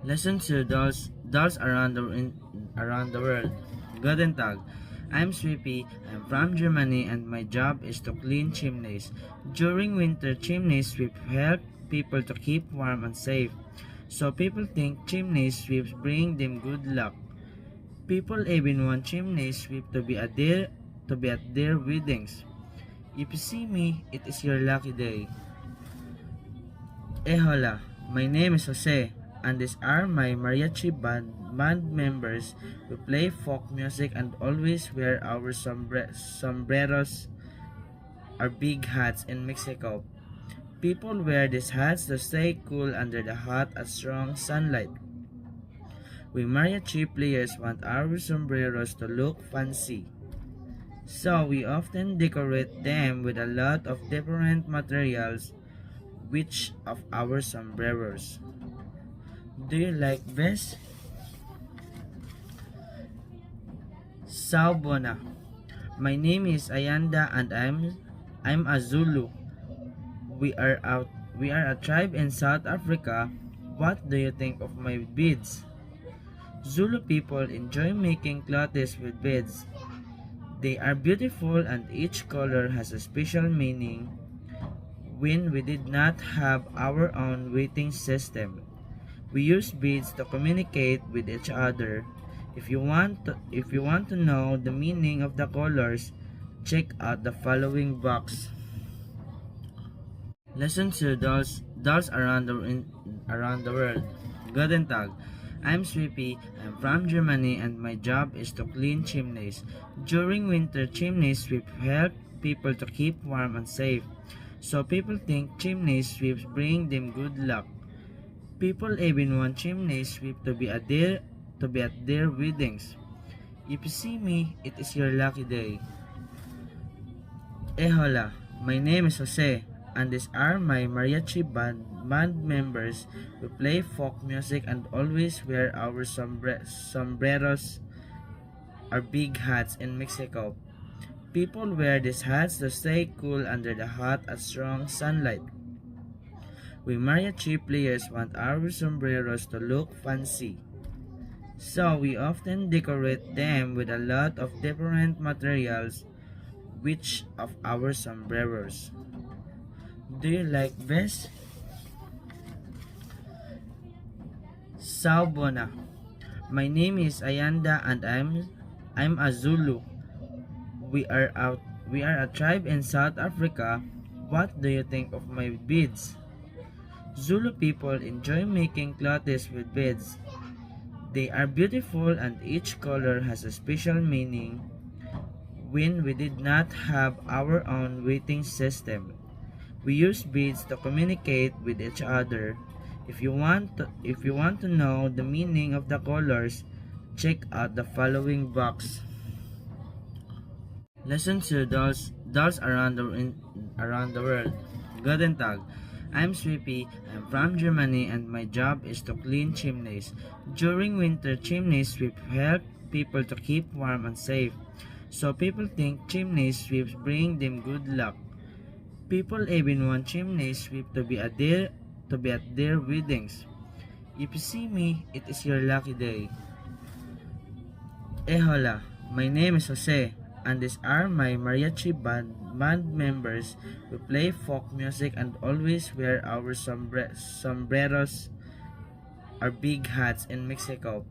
Listen to dolls around the world. Guten Tag. I'm Sweepy. I'm from Germany and my job is to clean chimneys. During winter, chimney sweep help people to keep warm and safe. So people think chimney sweeps bring them good luck. People even want chimney sweep to be at their weddings. If you see me, it is your lucky day. Hola, my name is Jose, and these are my mariachi band members who play folk music and always wear our sombreros, our big hats in Mexico. People wear these hats to stay cool under the hot and strong sunlight. We mariachi players want our sombreros to look fancy, so we often decorate them with a lot of different materials. Which of our sombreros do you like best? Saubona. My name is Ayanda and I'm a Zulu. We are a tribe in South Africa. What do you think of my beads? Zulu people enjoy making clothes with beads. They are beautiful and each color has a special meaning. When we did not have our own weighting system, we used beads to communicate with each other. If you want to know the meaning of the colors, check out the following box. Listen to dolls around the world. Guten Tag. I'm Sweepy. I'm from Germany and my job is to clean chimneys. During winter, chimney sweep help people to keep warm and safe. So people think chimney sweeps bring them good luck. People even want chimney sweep to be at their weddings. If you see me, it is your lucky day. Hola, my name is Jose, and these are my mariachi band members who play folk music and always wear our sombreros, our big hats in Mexico. People wear these hats to stay cool under the hot and strong sunlight. We mariachi players want our sombreros to look fancy, so we often decorate them with a lot of different materials. Which of our sombreros do you like best? Saubona. My name is Ayanda and I'm a Zulu. We are a tribe in South Africa. What do you think of my beads? Zulu people enjoy making clothes with beads. They are beautiful and each color has a special meaning. When we did not have our own weighting system, we used beads to communicate with each other. If you want to, know the meaning of the colors, check out the following box. Listen to dolls around the world. Guten Tag. I'm Sweepy. I'm from Germany and my job is to clean chimneys. During winter, chimney sweep help people to keep warm and safe. So people think chimney sweeps bring them good luck. People even want chimney sweep to be at their weddings. If you see me, it is your lucky day. Hola, my name is Jose, and these are my mariachi band members who play folk music and always wear our sombreros, our big hats in Mexico.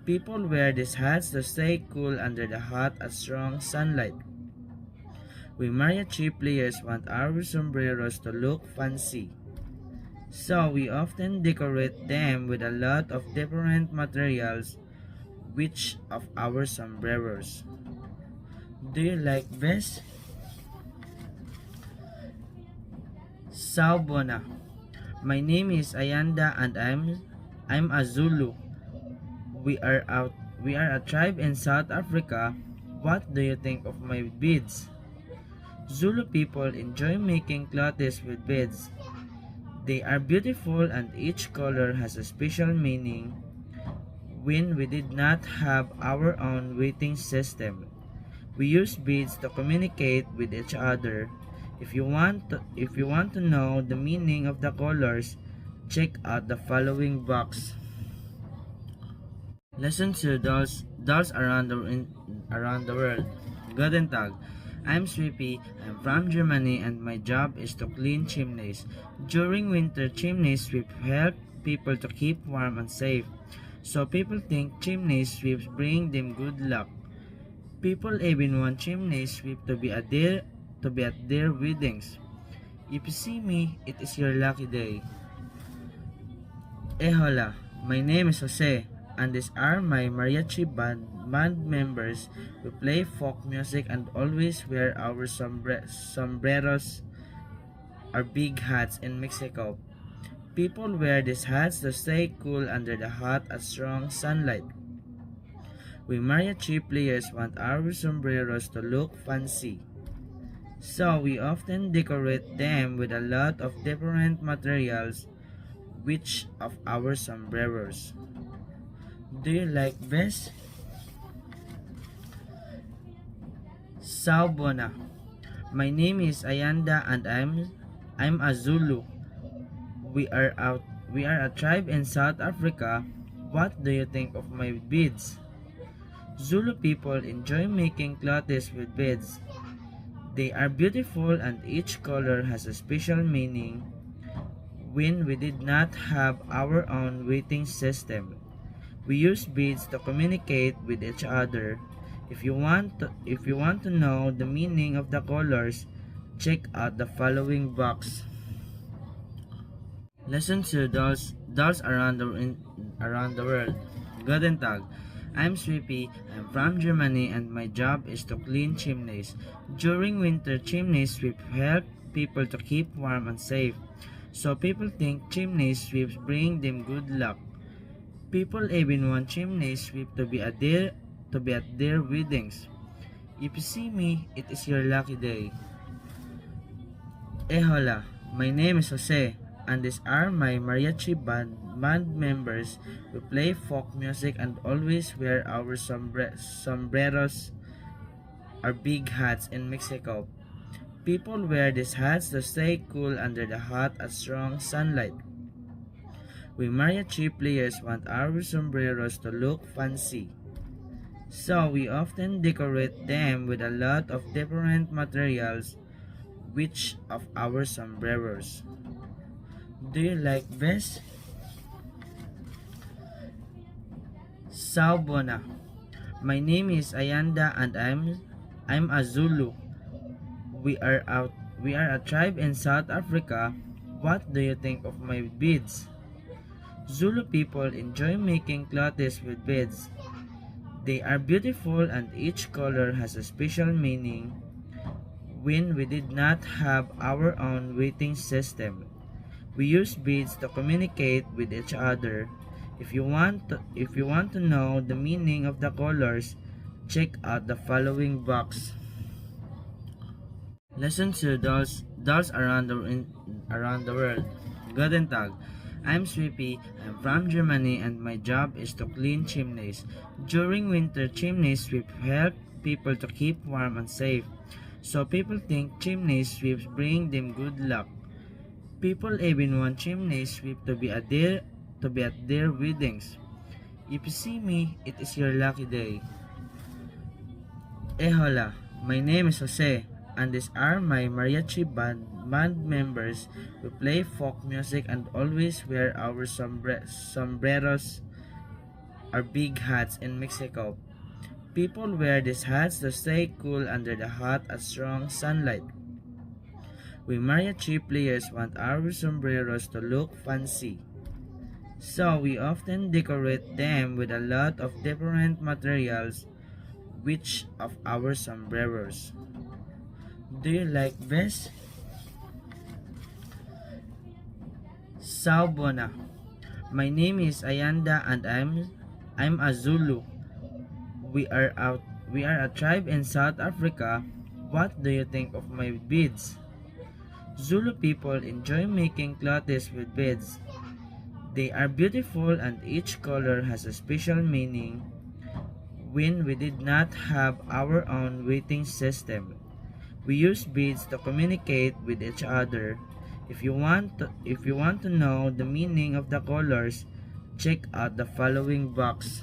People wear these hats to stay cool under the hot and strong sunlight. We mariachi players want our sombreros to look fancy, so we often decorate them with a lot of different materials. Which of our sombreros do you like best? Saubona. My name is Ayanda and I'm a Zulu. We are a tribe in South Africa. What do you think of my beads? Zulu people enjoy making clothes with beads. They are beautiful and each color has a special meaning. When we did not have our own weighting system, we used beads to communicate with each other. If you want to, know the meaning of the colors, check out the following box. Listen to dolls around the world. Guten Tag. I'm Sweepy. I'm from Germany and my job is to clean chimneys. During winter, chimney sweep help people to keep warm and safe. So people think chimney sweeps bring them good luck. People even want chimney sweep to be at their weddings. If you see me, it is your lucky day. Hola, my name is Jose, and these are my mariachi band members. We play folk music and always wear our sombreros, our big hats in Mexico. People wear these hats to stay cool under the hot and strong sunlight. We mariachi players want our sombreros to look fancy. So we often decorate them with a lot of different materials, which of our sombreros. Do you like this? Saubona. My name is Ayanda and I'm a Zulu. We are a tribe in South Africa. What do you think of my beads? Zulu people enjoy making clothes with beads. They are beautiful and each color has a special meaning. When we did not have our own weighting system, we used beads to communicate with each other. If you want to know the meaning of the colors, check out the following box. Listen to dolls around the world. Guten Tag. I'm Sweepy. I'm from Germany and my job is to clean chimneys. During winter, chimney sweep help people to keep warm and safe. So people think chimney sweeps bring them good luck. People even want chimney sweep to be at their weddings. If you see me, it is your lucky day. Hola, my name is Jose, and these are my mariachi band members. We play folk music and always wear our sombreros, our big hats in Mexico. People wear these hats to stay cool under the hot and strong sunlight. We mariachi players want our sombreros to look fancy. So we often decorate them with a lot of different materials, which of our sombreros. Do you like this? Saubona. My name is Ayanda and I'm a Zulu. We are a tribe in South Africa. What do you think of my beads? Zulu people enjoy making clothes with beads. They are beautiful and each color has a special meaning. When we did not have our own weighting system, we used beads to communicate with each other. If you want to know the meaning of the colors, check out the following box. Listen to dolls around the world. Guten Tag. I'm Sweepy. I'm from Germany and my job is to clean chimneys. During winter, chimney sweep help people to keep warm and safe. So people think chimney sweeps bring them good luck. People even want chimney sweep to be at their weddings. If you see me, it is your lucky day. Hola, my name is Jose, and these are my mariachi band members. We play folk music and always wear our sombreros, our big hats in Mexico. People wear these hats to stay cool under the hot and strong sunlight. We mariachi players want our sombreros to look fancy. So we often decorate them with a lot of different materials, which of our sombreros. Do you like this? Saubona. My name is Ayanda and I'm a Zulu. We are a tribe in South Africa. What do you think of my beads? Zulu people enjoy making clothes with beads. They are beautiful and each color has a special meaning. When we did not have our own weighting system, we used beads to communicate with each other. If you want to know the meaning of the colors, check out the following box.